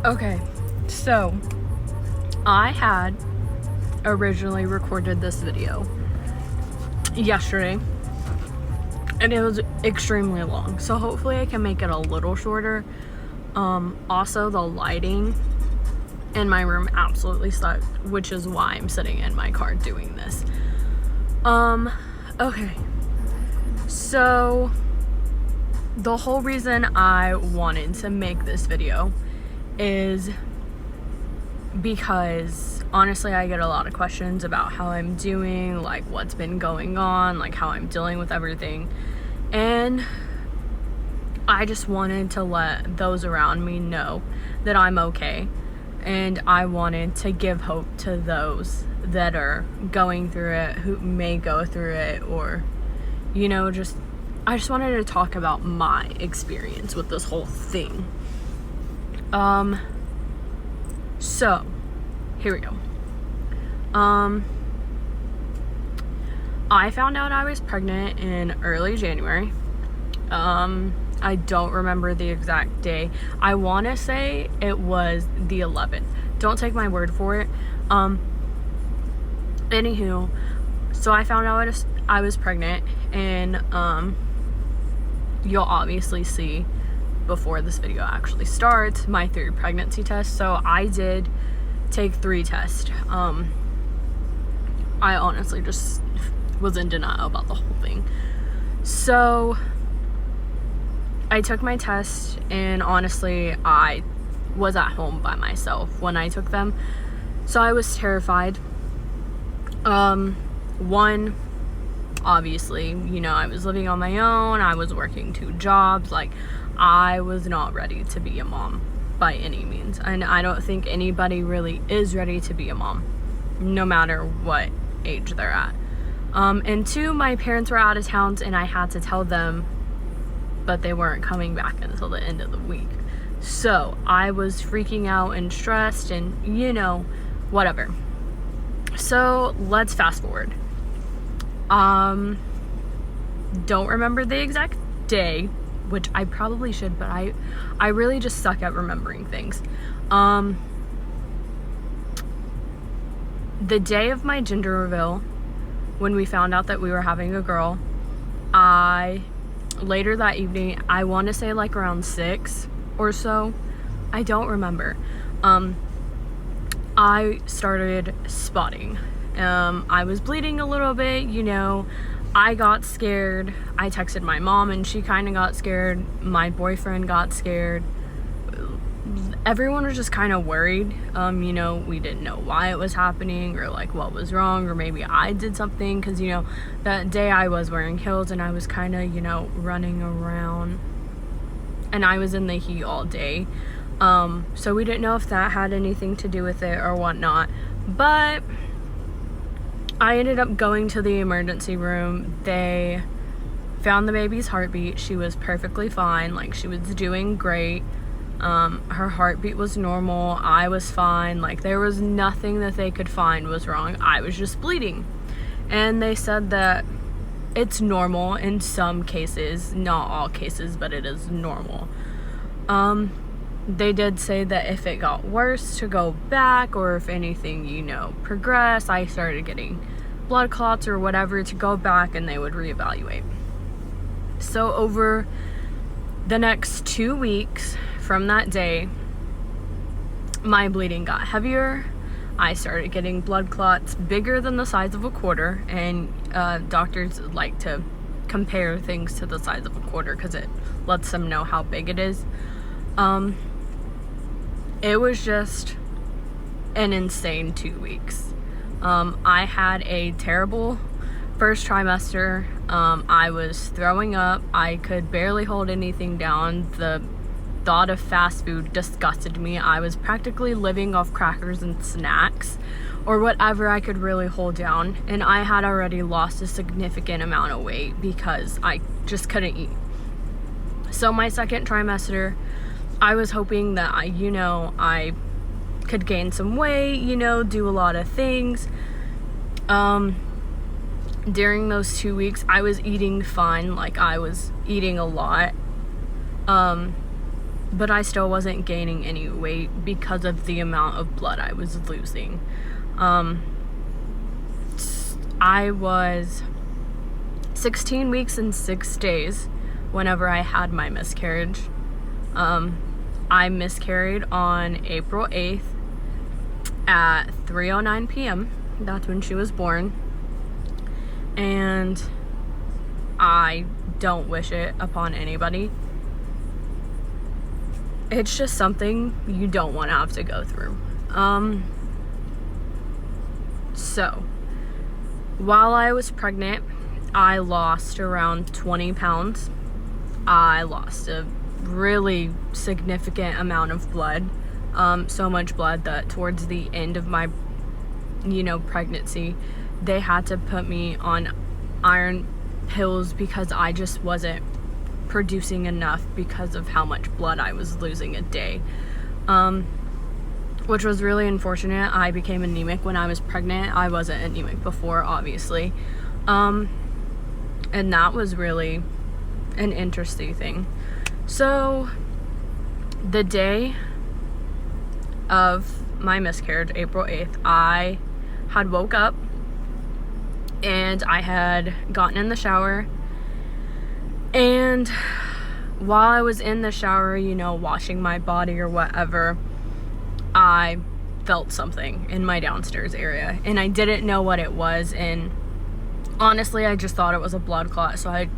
Okay, so I had originally recorded this video yesterday and it was extremely long, so hopefully I can make it a little shorter. Also, the lighting in my room absolutely sucked, which is why I'm sitting in my car doing this. Okay, so the whole reason I wanted to make this video is because honestly I get a lot of questions about how I'm doing, like what's been going on, like how I'm dealing with everything, and I just wanted to let those around me know that I'm okay, and I wanted to give hope to those that are going through it, who may go through it, or I just wanted to talk about my experience with this whole thing. So here we go. I found out I was pregnant in early January. I don't remember the exact day. I want to say it was the 11th. Don't take my word for it. Anywho, so I found out I was pregnant, and you'll obviously see before this video actually starts my 3rd pregnancy test. So I did take 3 tests. I honestly just was in denial about the whole thing. So I took my test, and honestly I was at home by myself when I took them, so I was terrified. One, obviously, I was living on my own, I was working 2 jobs, like I was not ready to be a mom by any means, and I don't think anybody really is ready to be a mom, no matter what age they're at. And 2, my parents were out of town and I had to tell them, but they weren't coming back until the end of the week. So I was freaking out and stressed and whatever. So let's fast forward. Don't remember the exact day, which I probably should, but I really just suck at remembering things. The day of my gender reveal, when we found out that we were having a girl, later that evening, I want to say like around 6 or so, I don't remember, I started spotting. I was bleeding a little bit, I got scared. I texted my mom and she kind of got scared. My boyfriend got scared. Everyone was just kind of worried. We didn't know why it was happening or like what was wrong, or maybe I did something, because that day I was wearing heels and I was kind of running around and I was in the heat all day. So we didn't know if that had anything to do with it or whatnot, but I ended up going to the emergency room. They found the baby's heartbeat. She was perfectly fine, like she was doing great. Her heartbeat was normal. I was fine. Like there was nothing that they could find was wrong. I was just bleeding. And they said that it's normal in some cases, not all cases, but it is normal. They did say that if it got worse to go back, or if anything, progressed, I started getting blood clots or whatever, to go back and they would reevaluate. So over the next 2 weeks from that day, my bleeding got heavier. I started getting blood clots bigger than the size of a quarter, and doctors like to compare things to the size of a quarter because it lets them know how big it is. It was just an insane 2 weeks. I had a terrible first trimester. I was throwing up. I could barely hold anything down. The thought of fast food disgusted me. I was practically living off crackers and snacks, or whatever I could really hold down, and I had already lost a significant amount of weight because I just couldn't eat. So my second trimester, I was hoping that I could gain some weight, do a lot of things. During those 2 weeks, I was eating fine, like I was eating a lot. but I still wasn't gaining any weight because of the amount of blood I was losing. I was 16 weeks and 6 days whenever I had my miscarriage. I miscarried on April 8th at 3:09 p.m. That's when she was born. And I don't wish it upon anybody. It's just something you don't want to have to go through. So, while I was pregnant, I lost around 20 pounds. I lost a really significant amount of blood. So much blood that towards the end of my, pregnancy, they had to put me on iron pills because I just wasn't producing enough because of how much blood I was losing a day. Which was really unfortunate. I became anemic when I was pregnant. I wasn't anemic before, obviously. And that was really an interesting thing. So, the day of my miscarriage, April 8th, I had woke up and I had gotten in the shower, and while I was in the shower, washing my body or whatever, I felt something in my downstairs area, and I didn't know what it was, and honestly, I just thought it was a blood clot, so I,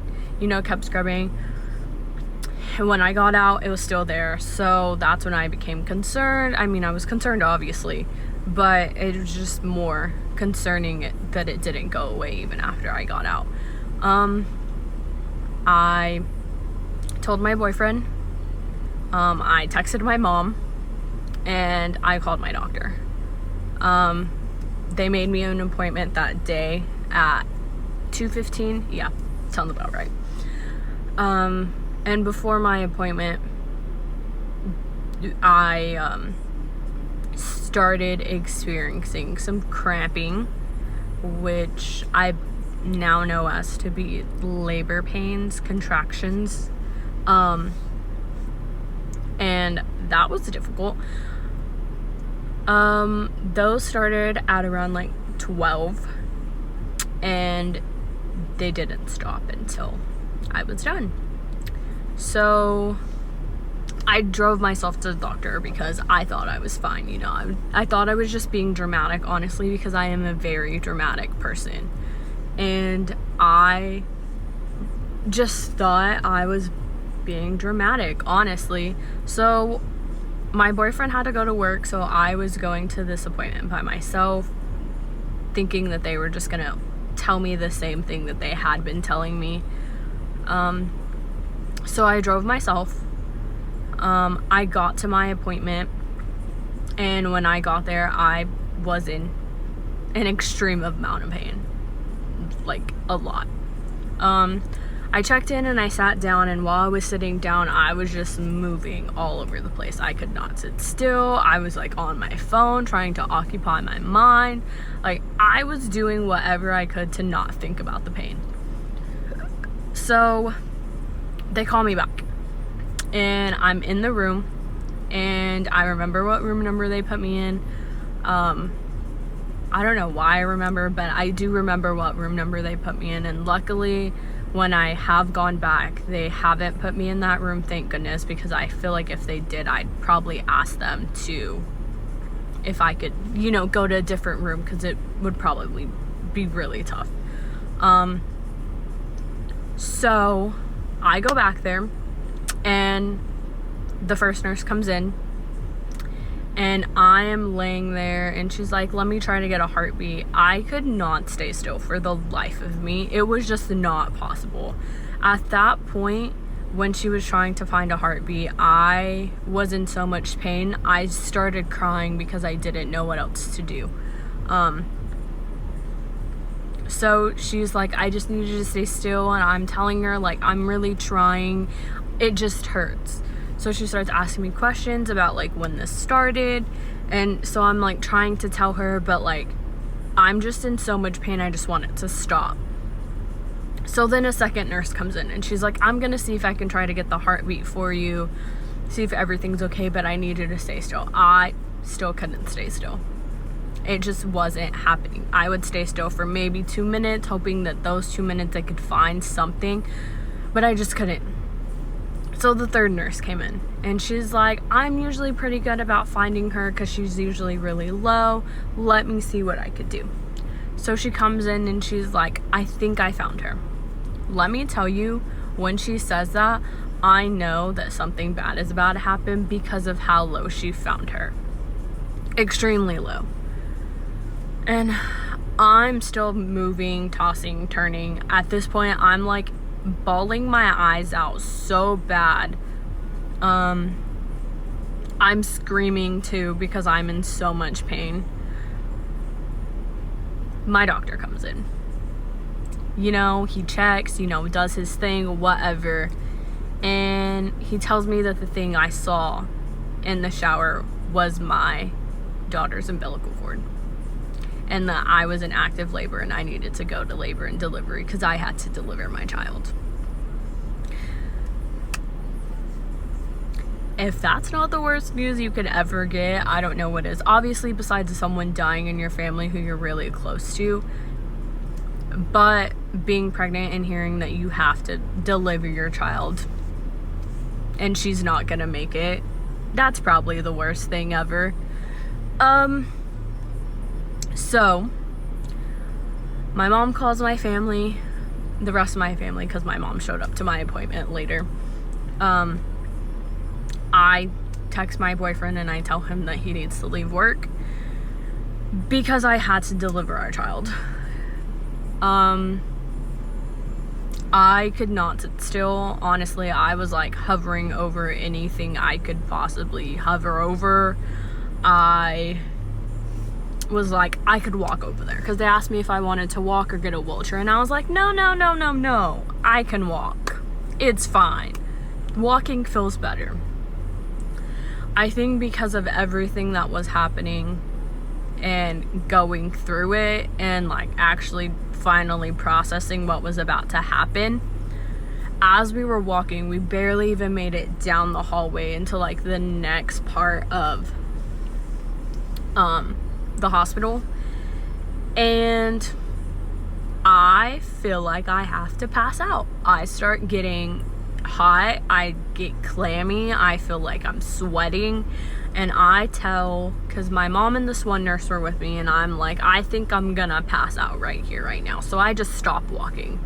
kept scrubbing, and when I got out, it was still there, so that's when I became concerned. I mean, I was concerned, obviously, but it was just more concerning that it didn't go away even after I got out. I told my boyfriend, I texted my mom, and I called my doctor. They made me an appointment that day at 2:15. Yeah, sounds about right. And before my appointment, I started experiencing some cramping, which I now know as to be labor pains, contractions, and that was difficult. Those started at around 12, and they didn't stop until I was done. So I drove myself to the doctor because I thought I was fine. I thought I was just being dramatic, honestly, because I am a very dramatic person, and I just thought I was being dramatic, honestly. So my boyfriend had to go to work, so I was going to this appointment by myself, thinking that they were just gonna tell me the same thing that they had been telling me. So I drove myself. I got to my appointment, and when I got there, I was in an extreme amount of pain, a lot. I checked in and I sat down, and while I was sitting down, I was just moving all over the place. I could not sit still. I was on my phone trying to occupy my mind. I was doing whatever I could to not think about the pain. So they call me back, and I'm in the room, and I remember what room number they put me in. I don't know why I remember, but I do remember what room number they put me in, and luckily when I have gone back, they haven't put me in that room, thank goodness, because I feel like if they did, I'd probably ask them if I could, go to a different room, because it would probably be really tough. So I go back there, and the first nurse comes in, and I am laying there, and she's like, let me try to get a heartbeat. I could not stay still for the life of me. It was just not possible. At that point, when she was trying to find a heartbeat, I was in so much pain. I started crying because I didn't know what else to do. So she's like, I just need you to stay still, and I'm telling her, I'm really trying. It just hurts. So she starts asking me questions about when this started, and so I'm trying to tell her, but I'm just in so much pain, I just want it to stop. So then a second nurse comes in, and she's like, I'm gonna see if I can try to get the heartbeat for you. see if everything's okay, but I need you to stay still. I still couldn't stay still. It just wasn't happening. I would stay still for maybe 2 minutes, hoping that those 2 minutes I could find something, but I just couldn't. So the third nurse came in, and she's like, I'm usually pretty good about finding her because she's usually really low. Let me see what I could do. So she comes in and she's like, I think I found her. Let me tell you, when she says that, I know that something bad is about to happen because of how low she found her. Extremely low. And I'm still moving, tossing, turning. At this point, I'm like bawling my eyes out so bad. I'm screaming too because I'm in so much pain. My doctor comes in. You know, he checks, you know, does his thing, whatever. And he tells me that the thing I saw in the shower was my daughter's umbilical cord. And that I was in active labor and I needed to go to labor and delivery because I had to deliver my child. If that's not the worst news you could ever get, I don't know what is. Obviously, besides someone dying in your family who you're really close to. But being pregnant and hearing that you have to deliver your child and she's not gonna make it, that's probably the worst thing ever. So my mom calls my family, the rest of my family, because my mom showed up to my appointment later. I text my boyfriend and I tell him that he needs to leave work because I had to deliver our child. I could not sit still. Honestly, I was like hovering over anything I could possibly hover over. I was like, I could walk over there because they asked me if I wanted to walk or get a wheelchair, and I was like, no, I can walk. It's fine. Walking feels better. I think because of everything that was happening and going through it and like actually finally processing what was about to happen, as we were walking, we barely even made it down the hallway into like the next part of the hospital, and I feel like I have to pass out. I start getting hot, I get clammy, I feel like I'm sweating, and I tell, because my mom and this one nurse were with me, and I'm like, I think I'm gonna pass out right here, right now. So I just stop walking,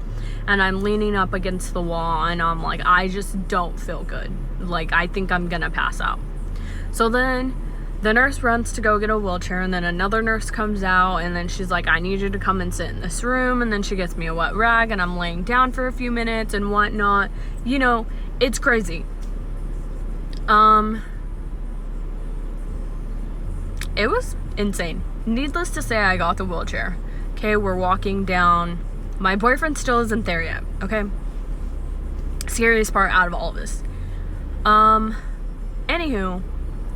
and I'm leaning up against the wall, and I'm like, I just don't feel good. Like, I think I'm gonna pass out. So then the nurse runs to go get a wheelchair, and then another nurse comes out, and then she's like, I need you to come and sit in this room, and then she gets me a wet rag, and I'm laying down for a few minutes and whatnot. You know, it's crazy. It was insane. Needless to say, I got the wheelchair. Okay, we're walking down. My boyfriend still isn't there yet, okay? Scariest part out of all of this. Anywho,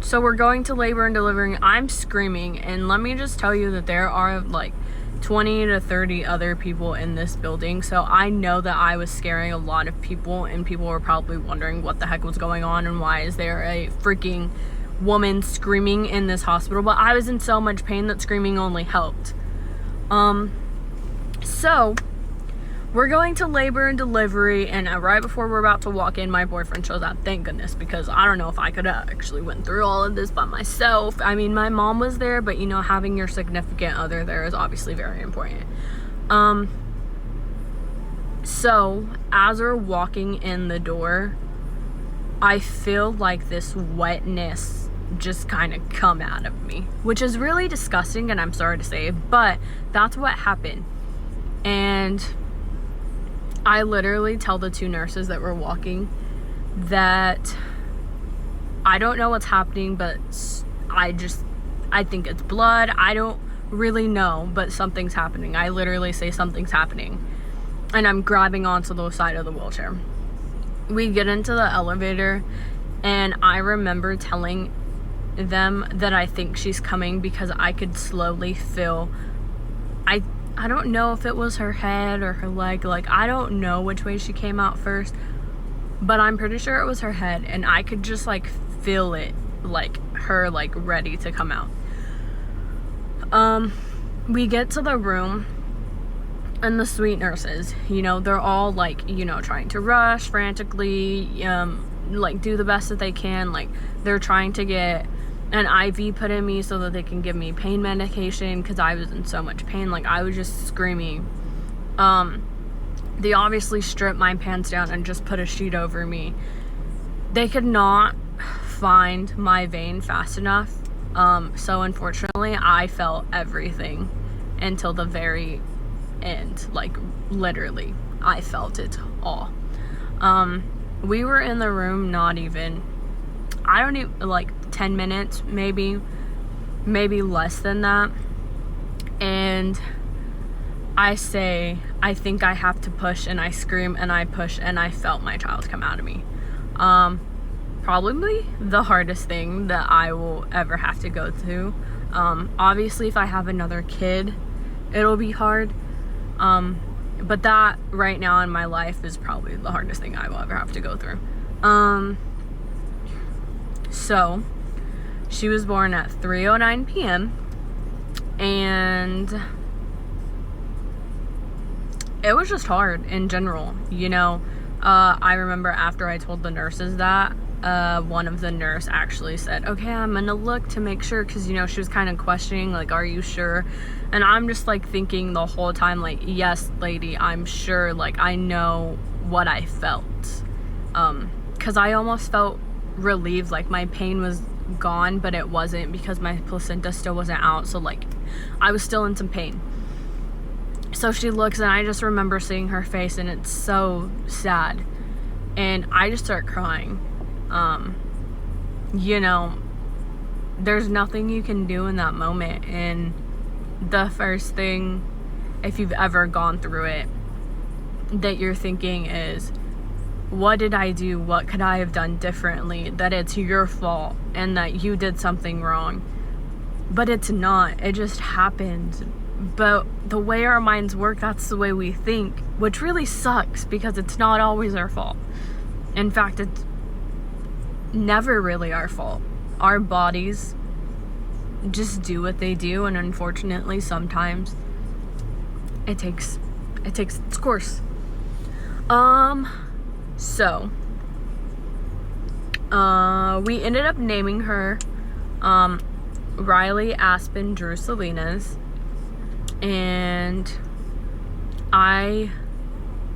so we're going to labor and delivering. I'm screaming, and let me just tell you that there are like 20 to 30 other people in this building, so I know that I was scaring a lot of people, and people were probably wondering what the heck was going on and why is there a freaking woman screaming in this hospital. But I was in so much pain that screaming only helped. So we're going to labor and delivery, and right before we're about to walk in, my boyfriend shows up. Thank goodness, because I don't know if I could have actually went through all of this by myself. I mean, my mom was there, but you know, having your significant other there is obviously very important. So as we're walking in the door, I feel like this wetness just kind of come out of me, which is really disgusting, and I'm sorry to say, but that's what happened. And I literally tell the two nurses that were walking that I don't know what's happening, but I think it's blood. I don't really know, but something's happening. I literally say something's happening, and I'm grabbing onto the side of the wheelchair. We get into the elevator, and I remember telling them that I think she's coming because I could slowly feel, I don't know if it was her head or her leg, like I don't know which way she came out first, but I'm pretty sure it was her head, and I could just like feel it, like her like ready to come out. We get to the room, and the sweet nurses, you know, they're all like, you know, trying to rush frantically, like do the best that they can. Like they're trying to get an IV put in me so that they can give me pain medication, because I was in so much pain. Like I was just screaming. They obviously stripped my pants down and just put a sheet over me. They could not find my vein fast enough. So unfortunately, I felt everything until the very end. Like literally, I felt it all. We were in the room not even, I don't even, like 10 minutes, maybe less than that. And I say, I think I have to push, and I scream and I push, and I felt my child come out of me. Probably the hardest thing that I will ever have to go through. Obviously, if I have another kid, it'll be hard. But that right now in my life is probably the hardest thing I will ever have to go through. So she was born at 3:09 p.m. and it was just hard in general, you know. I remember after I told the nurses that, one of the nurse actually said, okay, I'm gonna look to make sure, because, you know, she was kind of questioning, like, are you sure? And I'm just like thinking the whole time, like, yes, lady, I'm sure, like, I know what I felt. Because I almost felt relieved, like my pain was gone, but it wasn't, because my placenta still wasn't out. So like I was still in some pain. So she looks, and I just remember seeing her face, and it's so sad, and I just start crying. You know, there's nothing you can do in that moment. And the first thing, if you've ever gone through it, that you're thinking is, what did I do? What could I have done differently? That it's your fault and that you did something wrong. But it's not. It just happened. But the way our minds work, that's the way we think, which really sucks, because it's not always our fault. In fact, it's never really our fault. Our bodies just do what they do, and unfortunately sometimes it takes its course. So we ended up naming her Riley Aspen Drew Salinas, and I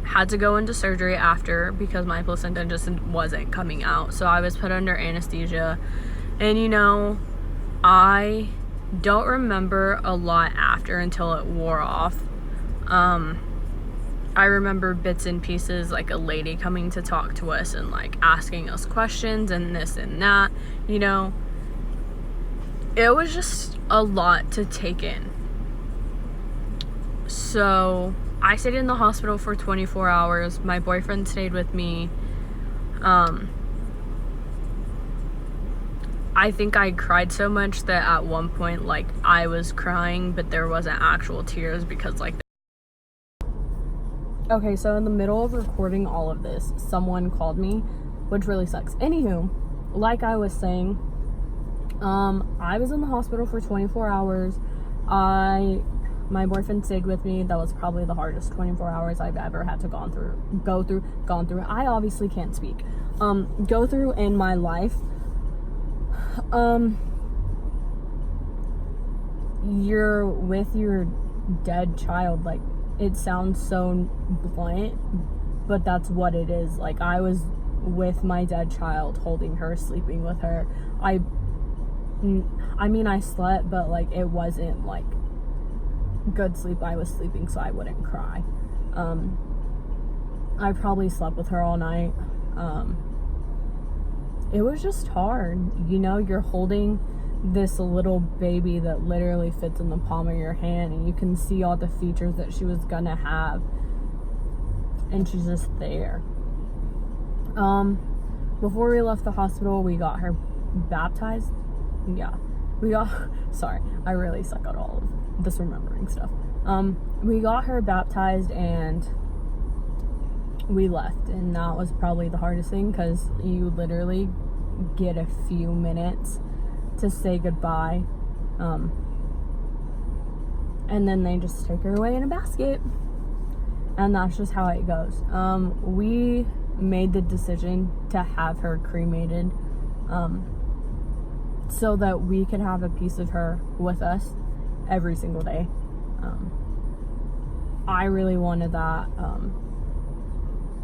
had to go into surgery after, because my placenta just wasn't coming out. So I was put under anesthesia, and you know, I don't remember a lot after until it wore off. I remember bits and pieces, like a lady coming to talk to us and like asking us questions and this and that, you know. It was just a lot to take in. So I stayed in the hospital for 24 hours. My boyfriend stayed with me. I think I cried so much that at one point, like, I was crying, but there wasn't actual tears, because like, okay, so in the middle of recording all of this, someone called me, which really sucks. Anywho, like I was saying, I was in the hospital for 24 hours. My boyfriend stayed with me. That was probably the hardest 24 hours I've ever had to gone through. I obviously can't speak. Go through in my life. You're with your dead child. Like, it sounds so blunt, but that's what it is. Like, I was with my dead child, holding her, sleeping with her. I mean, I slept, but like, it wasn't like good sleep. I was sleeping so I wouldn't cry. I probably slept with her all night. It was just hard, you know. You're holding this little baby that literally fits in the palm of your hand, and you can see all the features that she was gonna have, and she's just there. Before we left the hospital, we got her baptized. Sorry, I really suck at all of this remembering stuff. We got her baptized, and we left, and that was probably the hardest thing, because you literally get a few minutes to say goodbye, and then they just take her away in a basket, and that's just how it goes. We made the decision to have her cremated, so that we could have a piece of her with us every single day. I really wanted that.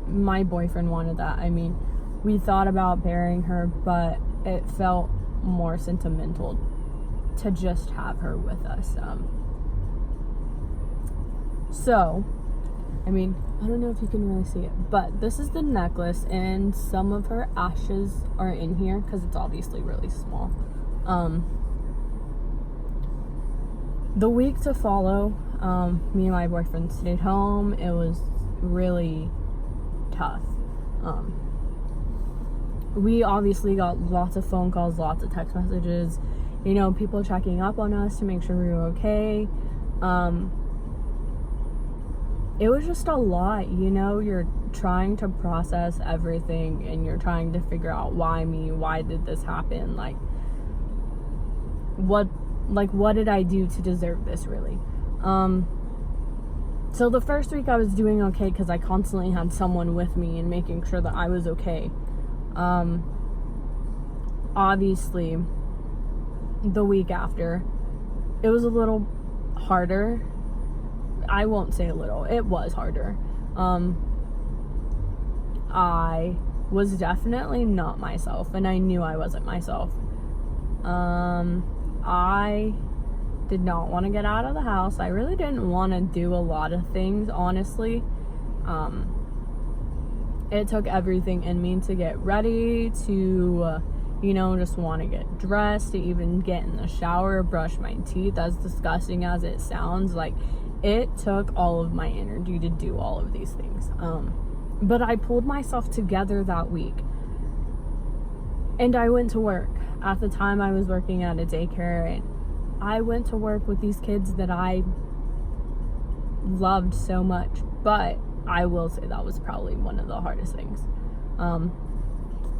My boyfriend wanted that. I mean, we thought about burying her, but it felt more sentimental to just have her with us. So, I mean, I don't know if you can really see it, but this is the necklace, and some of her ashes are in here because it's obviously really small. The week to follow, me and my boyfriend stayed home. It was really tough. We obviously got lots of phone calls, lots of text messages, people checking up on us to make sure we were okay. It was just a lot, you're trying to process everything, and you're trying to figure out why me, why did this happen, what did I do to deserve this, really? So the first week I was doing okay because I constantly had someone with me and making sure that I was okay. Obviously, the week after, it was a little harder. I won't say a little, it was harder. I was definitely not myself, and I knew I wasn't myself. I did not want to get out of the house. I really didn't want to do a lot of things, honestly. It took everything in me to get ready, to, just want to get dressed, to even get in the shower, brush my teeth, as disgusting as it sounds. It took all of my energy to do all of these things. But I pulled myself together that week, and I went to work. At the time, I was working at a daycare, and I went to work with these kids that I loved so much. But I will say that was probably one of the hardest things.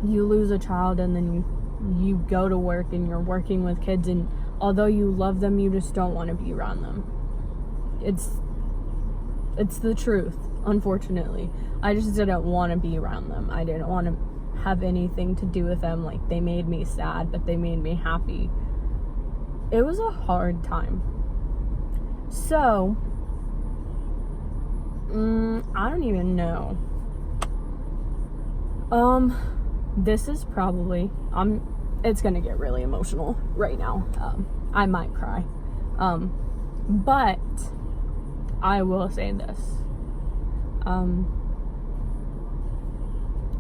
You lose a child, and then you go to work, and you're working with kids, and although you love them, you just don't want to be around them. It's the truth, unfortunately. I just didn't want to be around them. I didn't want to have anything to do with them. They made me sad, but they made me happy. It was a hard time. So, I don't even know. This is probably, it's gonna get really emotional right now. I might cry. But I will say this.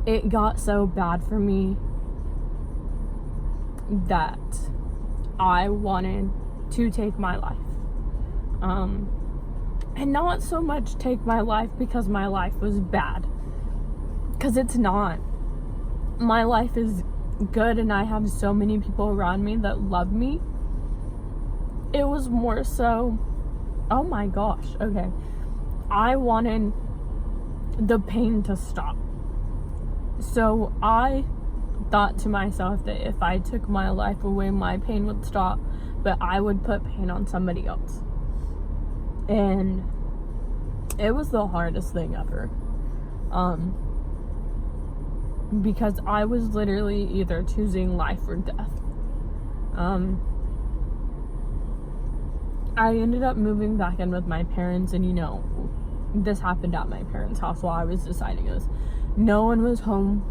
It got so bad for me that I wanted to take my life. And not so much take my life because my life was bad. Because it's not. My life is good, and I have so many people around me that love me. It was more so, oh my gosh, okay. I wanted the pain to stop. So I thought to myself that if I took my life away, my pain would stop, but I would put pain on somebody else. And it was the hardest thing ever. Because I was literally either choosing life or death. I ended up moving back in with my parents, and this happened at my parents' house while I was deciding this. No one was home.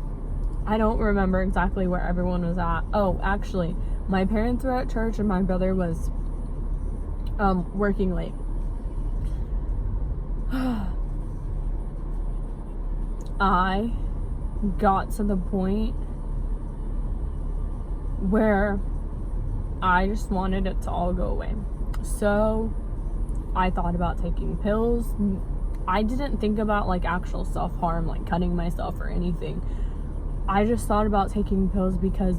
I don't remember exactly where everyone was at. Oh, actually, my parents were at church, and my brother was working late. I got to the point where I just wanted it to all go away. So I thought about taking pills. I didn't think about actual self-harm, cutting myself or anything. I just thought about taking pills because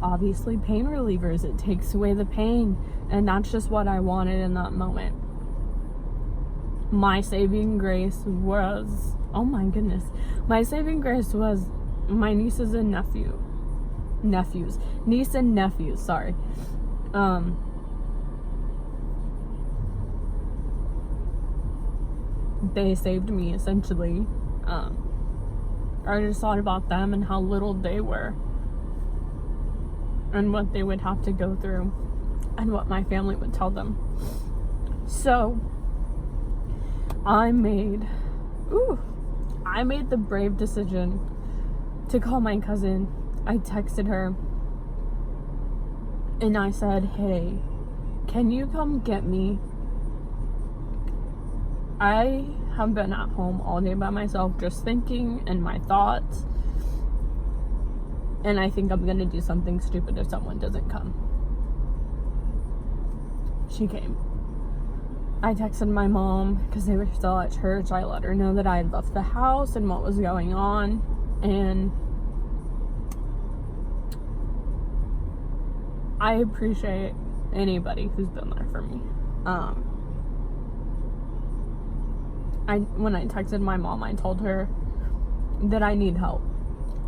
obviously pain relievers, it takes away the pain, and that's just what I wanted in that moment. My saving grace was Oh my goodness. My saving grace was my niece and nephews, sorry. They saved me, essentially. I just thought about them and how little they were and what they would have to go through and what my family would tell them. So I made the brave decision to call my cousin. I texted her and I said, hey, can you come get me? I have been at home all day by myself, just thinking in my thoughts, and I think I'm gonna do something stupid if someone doesn't come. She came. I texted my mom because they were still at church. I let her know that I had left the house and what was going on, and I appreciate anybody who's been there for me. When I texted my mom, I told her that I need help.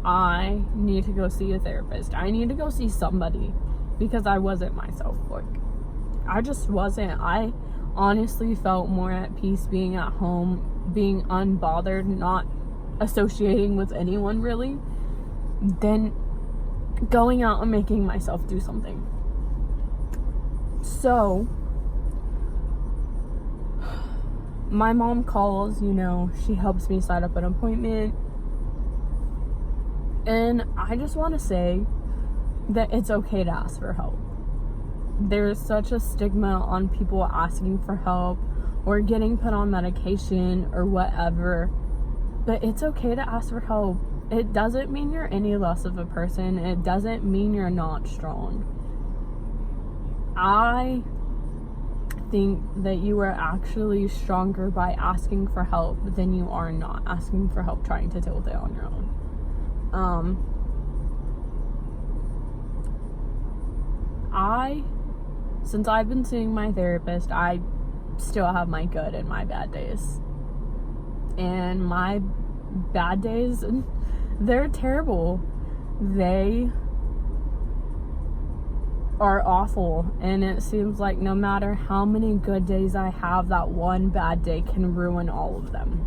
I need to go see a therapist. I need to go see somebody because I wasn't myself. Like, I just wasn't. I honestly felt more at peace being at home, being unbothered, not associating with anyone really, than going out and making myself do something. So my mom calls, she helps me set up an appointment. And I just want to say that it's okay to ask for help. There's such a stigma on people asking for help or getting put on medication or whatever. But it's okay to ask for help. It doesn't mean you're any less of a person. It doesn't mean you're not strong. I think that you are actually stronger by asking for help than you are not asking for help trying to deal with it on your own. Since I've been seeing my therapist, I still have my good and my bad days. And my bad days, they're terrible. They are awful, and it seems like no matter how many good days I have, that one bad day can ruin all of them.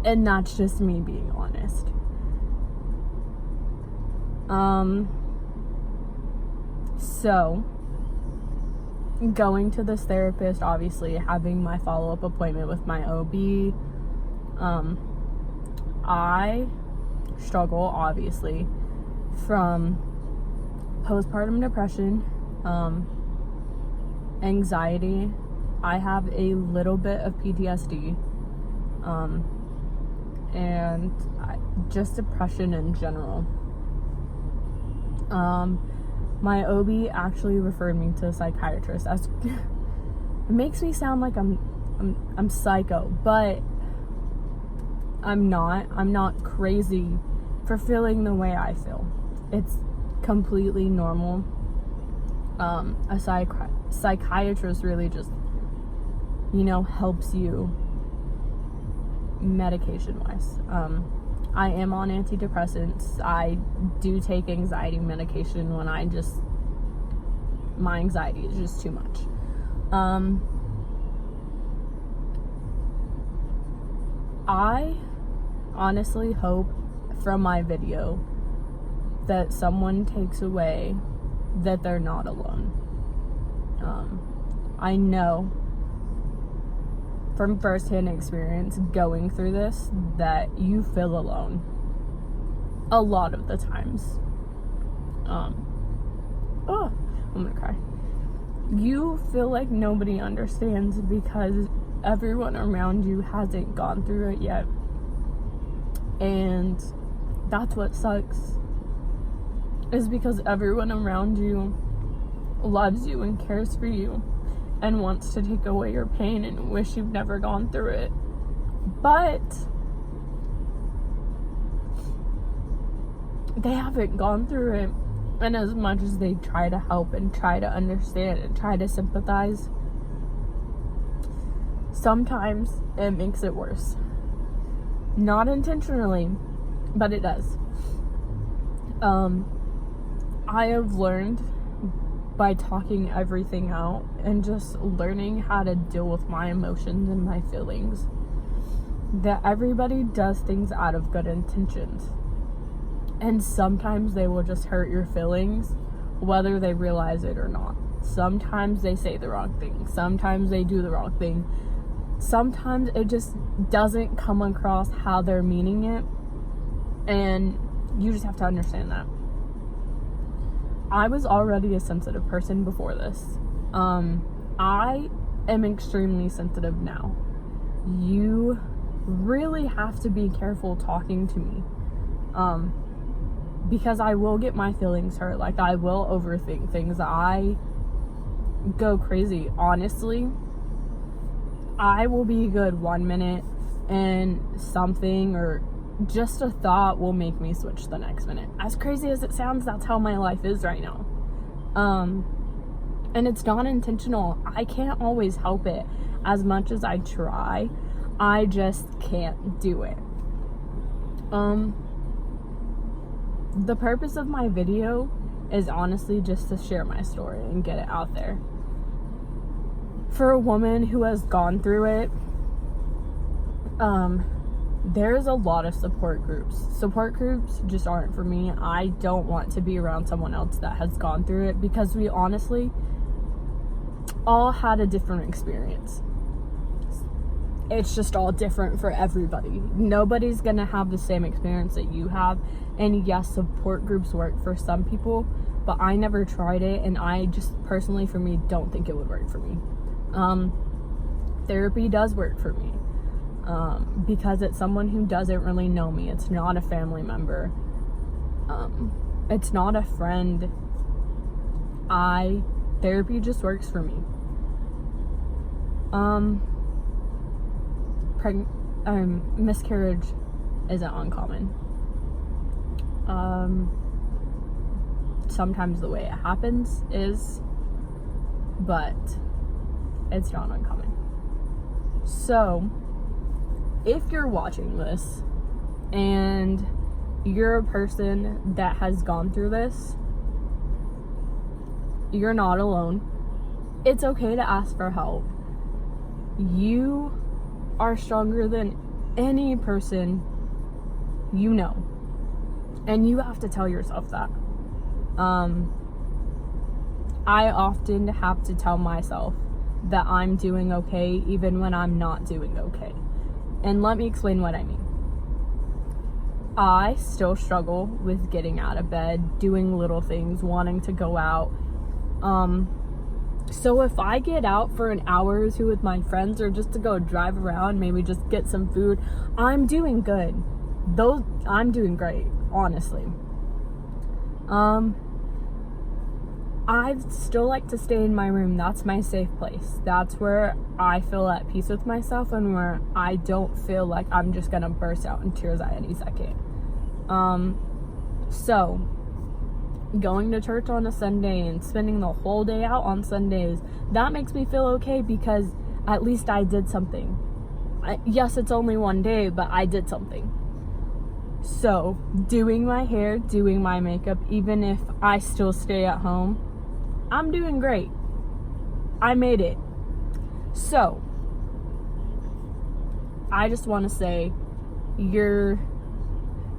And that's just me being honest. So going to this therapist, obviously having my follow-up appointment with my OB, I struggle obviously from postpartum depression, anxiety. I have a little bit of PTSD, and just depression in general. My OB actually referred me to a psychiatrist. It makes me sound like I'm psycho, but I'm not. I'm not crazy for feeling the way I feel. It's completely normal. A psychiatrist really just, helps you medication wise. I am on antidepressants. I do take anxiety medication when my anxiety is just too much. I honestly hope from my video that someone takes away that they're not alone. I know from firsthand experience going through this that you feel alone a lot of the times. I'm gonna cry. You feel like nobody understands because everyone around you hasn't gone through it yet, and that's what sucks, is because everyone around you loves you and cares for you and wants to take away your pain and wish you've never gone through it. But they haven't gone through it, and as much as they try to help and try to understand and try to sympathize, sometimes it makes it worse. Not intentionally, but it does. I have learned by talking everything out and just learning how to deal with my emotions and my feelings, that everybody does things out of good intentions. And sometimes they will just hurt your feelings, whether they realize it or not. Sometimes they say the wrong thing. Sometimes they do the wrong thing. Sometimes it just doesn't come across how they're meaning it. And you just have to understand that. I was already a sensitive person before this. I am extremely sensitive now. You really have to be careful talking to me. Because I will get my feelings hurt. Like, I will overthink things. I go crazy. Honestly, I will be good 1 minute and something or just a thought will make me switch the next minute. As crazy as it sounds, that's how my life is right now. And it's not intentional. I can't always help it. As much as I try, I just can't do it. The purpose of my video is honestly just to share my story and get it out there. For a woman who has gone through it, there's a lot of support groups. Support groups just aren't for me. I don't want to be around someone else that has gone through it, because we honestly all had a different experience. It's just all different for everybody. Nobody's gonna have the same experience that you have. And yes, support groups work for some people, but I never tried it, and I just personally, for me, don't think it would work for me. Therapy does work for me. Because it's someone who doesn't really know me. It's not a family member. It's not a friend. Therapy just works for me. Miscarriage isn't uncommon. Sometimes the way it happens is, but it's not uncommon. So, if you're watching this and you're a person that has gone through this, you're not alone. It's okay to ask for help. You are stronger than any person you know. And you have to tell yourself that. I often have to tell myself that I'm doing okay even when I'm not doing okay. And let me explain what I mean. I still struggle with getting out of bed, doing little things, wanting to go out. So if I get out for an hour or two with my friends, or just to go drive around, maybe just get some food, I'm doing good. I'm doing great, honestly. I still like to stay in my room. That's my safe place. That's where I feel at peace with myself, and where I don't feel like I'm just gonna burst out in tears at any second. So going to church on a Sunday and spending the whole day out on Sundays, that makes me feel okay, because at least I did something. Yes, it's only one day, but I did something. So doing my hair, doing my makeup, even if I still stay at home, I'm doing great. I made it. So I just want to say, who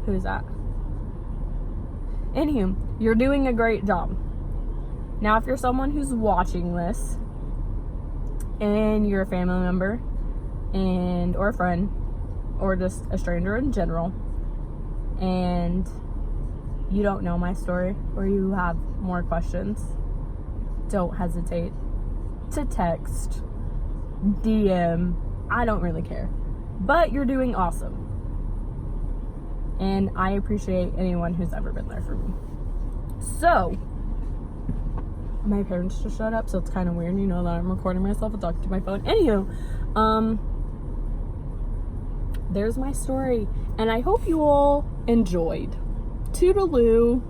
is that? Anywho, you're doing a great job. Now, if you're someone who's watching this and you're a family member or a friend, or just a stranger in general, and you don't know my story, or you have more questions, don't hesitate to text, DM. I don't really care. But you're doing awesome. And I appreciate anyone who's ever been there for me. So, my parents just shut up, so it's kind of weird, that I'm recording myself and talking to my phone. Anywho, there's my story, and I hope you all enjoyed. Toodaloo.